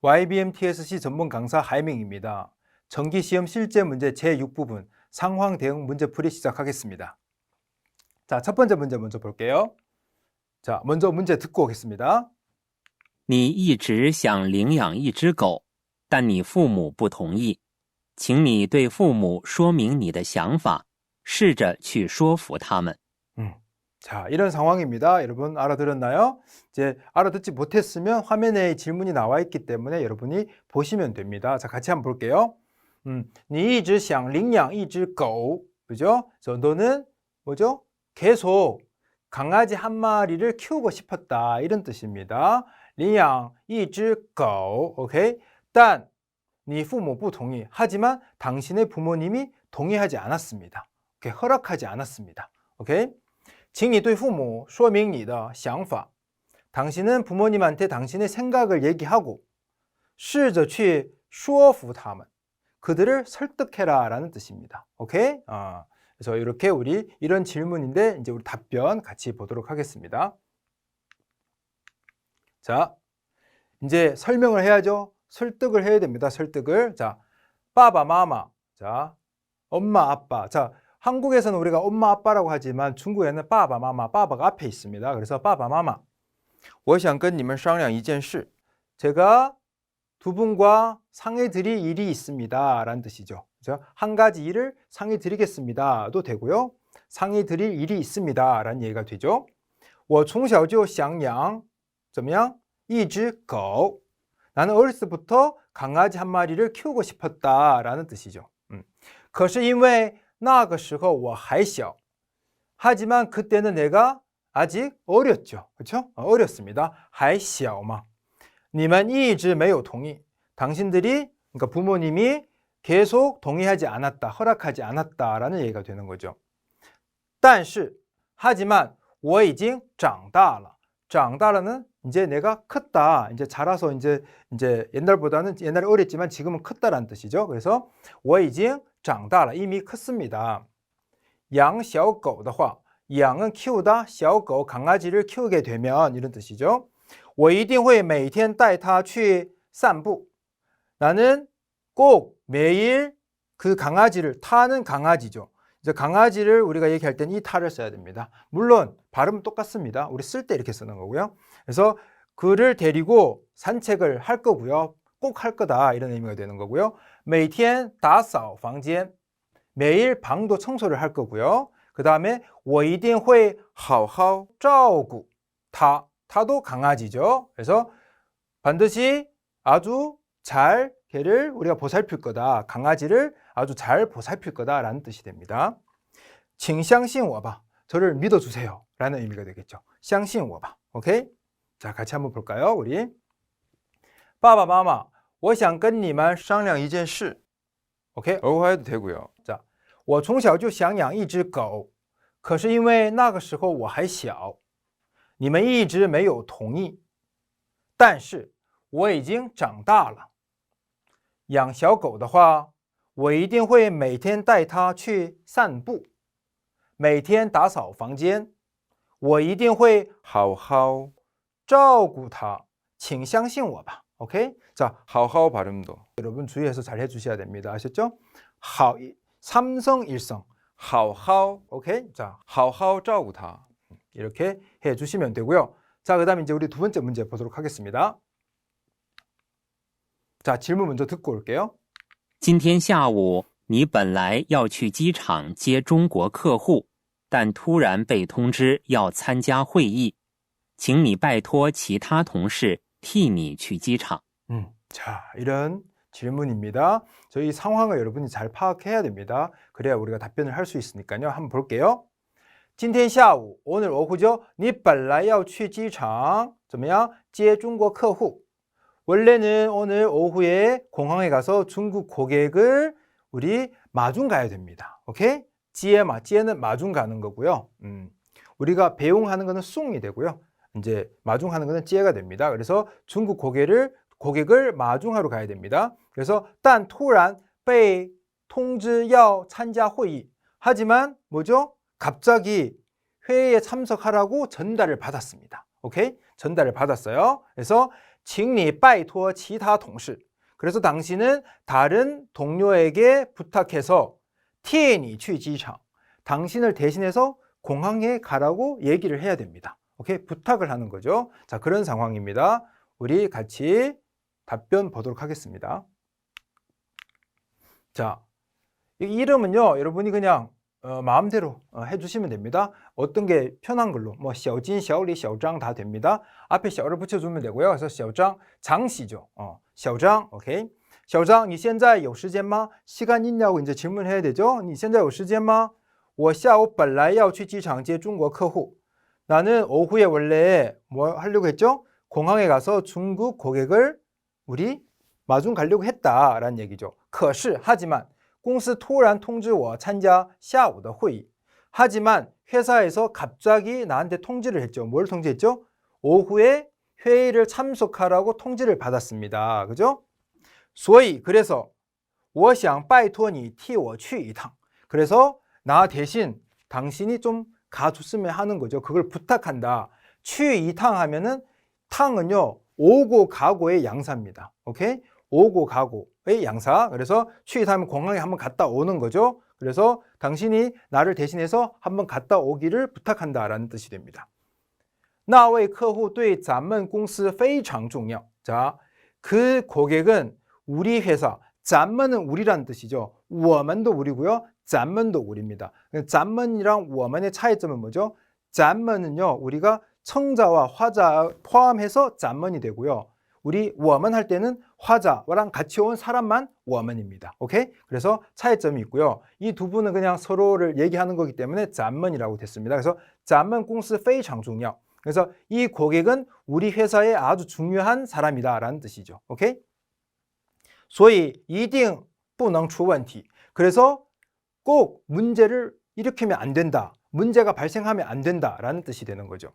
YBM TSC 전문 강사 하이밍입니다. 정기시험 실제 문제 제6부분 상황 대응 문제풀이 시작하겠습니다. 자, 첫 번째 문제 먼저 볼게요. 자, 먼저 문제 듣고 오겠습니다. 你一直想领养一只狗，但你父母不同意，请你对父母说明你的想法，试着去说服他们。 자, 이런 상황입니다. 여러분 알아들었나요? 이제 알아듣지 못했으면 화면에 질문이 나와 있기 때문에 여러분이 보시면 됩니다. 자, 같이 한번 볼게요. 你一直想领养一只狗, 그죠? 너는 뭐죠? 계속 강아지 한 마리를 키우고 싶었다, 이런 뜻입니다. 领养一只狗, 오케이? 但你父母不同意. 하지만 당신의 부모님이 동의하지 않았습니다. 오케이? 허락하지 않았습니다. 오케이? 请你对父母说明你的想法. 당신은 부모님한테 당신의 생각을 얘기하고 试着去说服他们. 그들을 설득해라 라는 뜻입니다. 오케이? 그래서 이렇게 우리 이런 질문인데 이제 우리 답변 같이 보도록 하겠습니다. 자, 이제 설명을 해야죠. 설득을 해야 됩니다. 설득을. 자, 빠바 마마. 자, 엄마 아빠. 자, 한국에서는 우리가 엄마 아빠라고 하지만 중국에는 빠바 마마, 빠바가 앞에 있습니다. 그래서 빠바 마마. 我想跟你们商量一件事. 제가 두 분과 상의 드릴 일이 있습니다 라는 뜻이죠. 그래서 한 가지 일을 상의 드리겠습니다도 되고요. 상의 드릴 일이 있습니다 라는 얘기가 되죠. 我从小就想养怎么样? 一只狗. 나는 어렸을 때부터 강아지 한 마리를 키우고 싶었다 라는 뜻이죠. 可是因为那个时候我还小. 하지만 그때는 내가 아직 어렸죠. 그렇죠? 어렸습니다. 还小嘛. 你们一直没有同意. 당신들이, 그러니까 부모님이 계속 동의하지 않았다, 허락하지 않았다라는 얘기가 되는 거죠. 但是, 하지만 我已经长大了. 长大了는 이제 내가 컸다. 이제 자라서 이제 옛날보다는 옛날에 어렸지만 지금은 컸다라는 뜻이죠. 그래서 我已经长大了, 이미 컸습니다. 养小狗的话, 양은 키우다, 小狗 강아지를 키우게 되면 이런 뜻이죠. 我一定会每天带它去散步. 나는 꼭 매일 그 강아지를, 타는 강아지죠. 이제 강아지를 우리가 얘기할 때는 이 타를 써야 됩니다. 물론 발음은 똑같습니다. 우리 쓸 때 이렇게 쓰는 거고요. 그래서 그를 데리고 산책을 할 거고요. 꼭 할 거다, 이런 의미가 되는 거고요. 每天打扫房间. 매일 방도 청소를 할 거고요. 그 다음에 我一定会好好照顾它. 타도 강아지죠. 그래서 반드시 아주 잘 걔를 우리가 보살필 거다. 강아지를 아주 잘 보살필 거다라는 뜻이 됩니다. 请相信我吧. 저를 믿어주세요 라는 의미가 되겠죠. 相信我吧. 오케이? 자, 같이 한번 볼까요? 우리 爸爸妈妈我想跟你们商量一件事. 오케이? 어화해도 되고요. 자, 我从小就想养一只狗，可是因为那个时候我还小，你们一直没有同意。但是我已经长大了。养小狗的话，我一定会每天带它去散步，每天打扫房间，我一定会好好照顾它，请相信我吧。오케이? 자, 好好 발음도 여러분 주의해서 잘 해주셔야 됩니다. 아셨죠? 好 삼성 일성 好好 오케이? 자, 好好照顾它 이렇게 해주시면 되고요. 자, 그다음 이제 우리 두 번째 문제 보도록 하겠습니다. 자, 질문 먼저 듣고 올게요. 今天下午你本来要去机场接中国客户，但突然被通知要参加会议，请你拜托其他同事替你去机场。 자, 이런 질문입니다. 저희 상황을 여러분이 잘 파악해야 됩니다. 그래야 우리가 답변을 할 수 있으니까요. 한번 볼게요. 今天下午 오늘 오후죠. 你本来要去机场怎么样接中国客户. 원래는 오늘 오후에 공항에 가서 중국 고객을 우리 마중 가야 됩니다. 오케이? 지에마, 지에는 마중 가는 거고요. 우리가 배웅하는 거는 숭이 되고요. 이제 마중하는 거는 지에가 됩니다. 그래서 중국 고객을 마중하러 가야 됩니다. 그래서 但突然被通知要参加会议. 하지만 뭐죠? 갑자기 회의에 참석하라고 전달을 받았습니다. 오케이? 전달을 받았어요. 그래서 请你拜托其他同事. 그래서 당신은 다른 동료에게 부탁해서 替你去机场. 당신을 대신해서 공항에 가라고 얘기를 해야 됩니다. 오케이? 부탁을 하는 거죠. 자, 그런 상황입니다. 우리 같이 답변 보도록 하겠습니다. 자, 이 이름은요, 여러분이 그냥 마음대로 해주시면 됩니다. 어떤 게 편한 걸로, 뭐 샤오진, 샤오리, 샤오장 다 됩니다. 앞에 샤오를 붙여주면 되고요. 그래서 샤오장, 장씨죠. 샤오장, 오케이. 샤오장, 你现在有时间吗? 시간 있냐고 이제 질문해야 되죠. 你现在有时间吗?我下午本来要去机场接中国客户. 나는 오후에 원래 뭐 하려고 했죠? 공항에 가서 중국 고객을 우리 마중 가려고 했다라는 얘기죠. 可是 하지만 公司突然通知我参加下午的会议. 하지만 회사에서 갑자기 나한테 통지를 했죠. 뭘 통지했죠? 오후에 회의를 참석하라고 통지를 받았습니다. 그죠? 所以 그래서 我想拜托你替我去一趟. 그래서 나 대신 당신이 좀 가줬으면 하는 거죠. 그걸 부탁한다. 去一趟 하면은 탕은요, 오고 가고의 양사입니다. 오케이? 오고 가고의 양사. 그래서 去一趟 하면 공항에 한번 갔다 오는 거죠. 그래서 당신이 나를 대신해서 한번 갔다 오기를 부탁한다라는 뜻이 됩니다. 那位客户对咱们公司非常重要. 자, 그 고객은 우리 회사, 咱们은 우리라는 뜻이죠. 我们도 우리고요. 咱们도 우리입니다. 咱们이랑 我们의 차이점은 뭐죠? 咱们은요, 우리가 청자와 화자 포함해서 咱们이 되고요. 우리 我们할 때는 화자랑 같이 온 사람만 我们입니다. 오케이? 그래서 차이점이 있고요. 이 두 분은 그냥 서로를 얘기하는 거기 때문에 咱们이라고 됐습니다. 그래서 咱们公司非常重要. 그래서 이 고객은 우리 회사의 아주 중요한 사람이다라는 뜻이죠. 오케이? 所以一定不能出问题. 그래서 꼭 문제를 일으키면 안 된다. 문제가 발생하면 안 된다라는 뜻이 되는 거죠.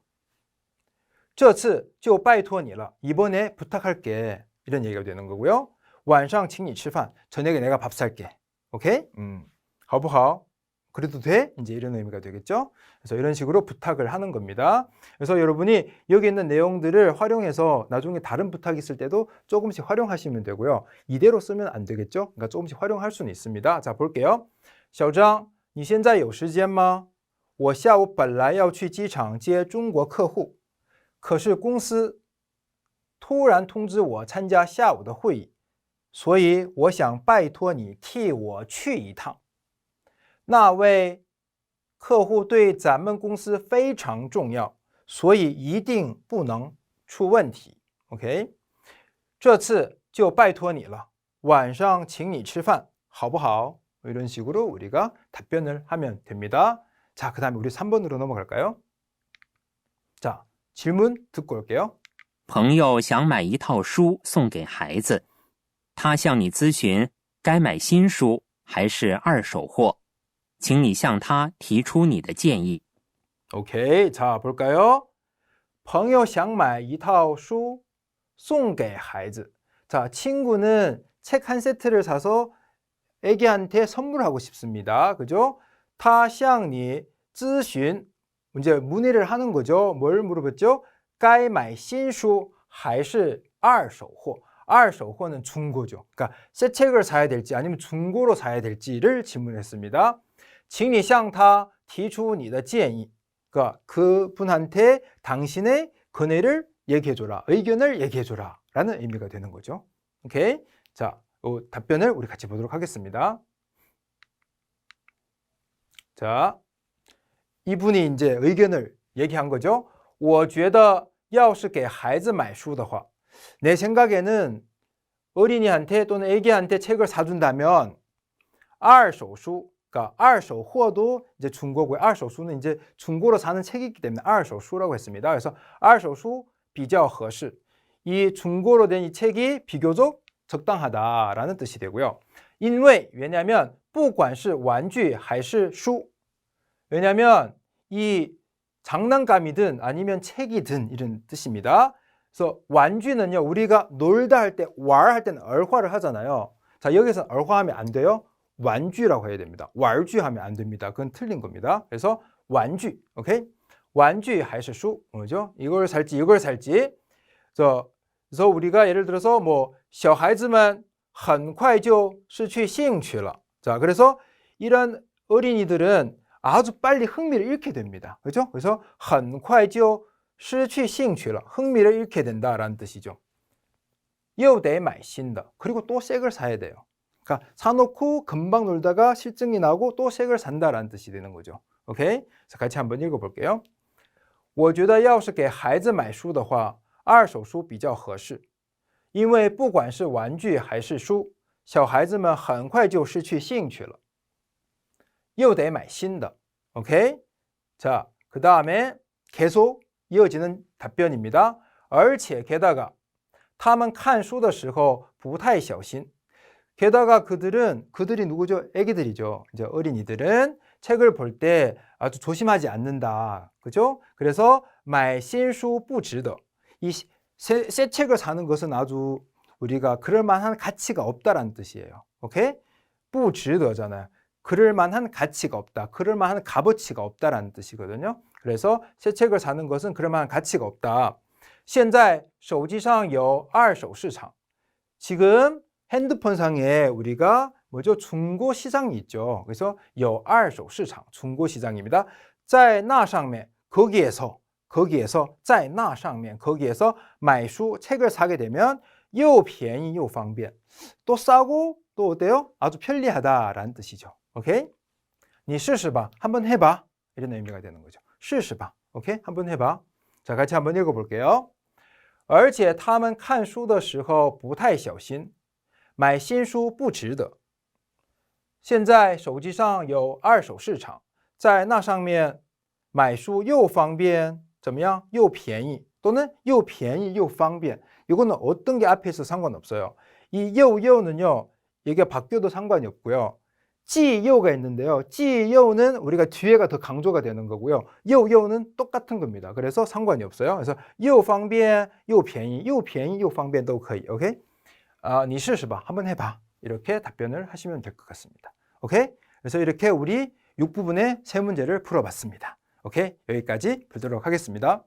这次就拜托你了. 이번에 부탁할게. 이런 얘기가 되는 거고요. 晚上请你吃饭. 저녁에 내가 밥 살게. 오케이? 好不好? 그래도 돼? 이제 이런 의미가 되겠죠. 그래서 이런 식으로 부탁을 하는 겁니다. 그래서 여러분이 여기 있는 내용들을 활용해서 나중에 다른 부탁이 있을 때도 조금씩 활용하시면 되고요. 이대로 쓰면 안 되겠죠. 그러니까 조금씩 활용할 수는 있습니다. 자, 볼게요. 小张,你现在有时间吗?我下午本来要去机场接中国客户,可是公司突然通知我参加下午的会议,所以我想拜托你替我去一趟。那位客户对咱们公司非常重要，所以一定不能出问题。OK， 这次就拜托你了，晚上请你吃饭，好不好？ 이런 식으로 우리가 답변을 하면 됩니다. 자, 그 다음에 우리 3번으로 넘어갈까요? 자, 질문 듣고 올게요. 朋友想买一套书送给孩子，他向你咨询该买新书还是二手货，请你向他提出你的建议。 오케이, 자 볼까요? 朋友想买一套书送给孩子. 자, 친구는 책 한 세트를 사서 애기한테 선물하고 싶습니다. 그죠? 他向你咨询, 이제 문의를 하는 거죠. 뭘 물어봤죠? 该买新书还是二手货? 二手货는 중고죠. 그러니까 새 책을 사야 될지 아니면 중고로 사야 될지를 질문했습니다. 请你向他提出你的建议. 그러니까 그분한테 당신의 견해를 얘기해줘라, 의견을 얘기해줘라 라는 의미가 되는 거죠. 오케이? 자, 답변을 우리 같이 보도록 하겠습니다. 자, 이분이 이제 의견을 얘기한 거죠. 我觉得要是给孩子买书的话, 내 생각에는 어린이한테 또는 애기한테 책을 사준다면 二手书, 그러니까 二手货도 이제 중고고요. 二手书는 이제 중고로 사는 책이기 때문에 二手书라고 했습니다. 그래서 二手书比较合适. 이 중고로 된 이 책이 비교적 적당하다라는 뜻이 되고요. 因为 왜냐하면 不管是玩具还是书, 왜냐하면 이 장난감이든 아니면 책이든 이런 뜻입니다. 그래서 완쥐는요, 우리가 놀다 할 때, 왈할 때는 얼화를 하잖아요. 자, 여기서 얼화하면 안 돼요. 완쥐라고 해야 됩니다. 왈쥐 하면 안 됩니다. 그건 틀린 겁니다. 그래서 완쥐, 오케이? 완쥐 还是书, 뭐죠? 이걸 살지, 이걸 살지. 그래서 그래서 우리가 예를 들어서 뭐 小孩子们很快就失去兴趣了. 자, 그래서 이런 어린이들은 아주 빨리 흥미를 잃게 됩니다. 그렇죠? 그래서 很快就失去兴趣了. 흥미를 잃게 된다라는 뜻이죠. 又得买新的. 그리고 또 새 걸 사야 돼요. 그러니까 사놓고 금방 놀다가 실증이 나고 또 새 걸 산다라는 뜻이 되는 거죠. 오케이? 자, 같이 한번 읽어볼게요. 我觉得要是给孩子买书的话，二手书比较合适，因为不管是玩具还是书，小孩子们很快就失去兴趣了。又得买新的。오케이? 자, 그 다음에 계속 이어지는 답변입니다. 而且 게다가 他们看书的时候不太小心. 게다가 그들이 누구죠? 애기들이죠. 이제 어린이들은 책을 볼 때 아주 조심하지 않는다. 그죠? 그래서 买新书不值得. 이 새 책을 사는 것은 아주 우리가 그럴 만한 가치가 없다라는 뜻이에요. 오케이? 不值得잖아요. 그럴 만한 가치가 없다. 그럴 만한 값어치가 없다라는 뜻이거든요. 그래서 새 책을 사는 것은 그럴 만한 가치가 없다. 现在手机上有二手市场. 지금 핸드폰상에 우리가 뭐죠? 중고 시장이 있죠. 그래서 有二手市场, 중고 시장입니다. 在那上面, 거기에서 在那上面, 거기에서 买书, 책을 사게 되면 又便宜又方便. 또 싸고 또 어때요? 아주 편리하다라는 뜻이죠. 오케이? 你试试吧. 한번 해봐. 이런 의미가 되는 거죠. 试试吧. 오케이? 한번 해봐. 자, 같이 한번 읽어볼게요. 而且他们看书的时候不太小心，买新书不值得。现在手机上有二手市场，在那上面买书又方便，怎么样？又便宜 또는 又便宜又方便. 이거는 어떤 게 앞에 있어 상관없어요. 이 요는요, 이게 바뀌어도 상관이 없고요. 지요가 있는데요. 지요는 우리가 뒤에가 더 강조가 되는 거고요. 요는 똑같은 겁니다. 그래서 상관이 없어요. 그래서 又方便又便宜又方便都可以. 오케이? 你试试吧. 한번 해봐. 이렇게 답변을 하시면 될 것 같습니다. 오케이? 그래서 이렇게 우리 6부분의 세 문제를 풀어봤습니다. 오케이? 여기까지 풀도록 하겠습니다.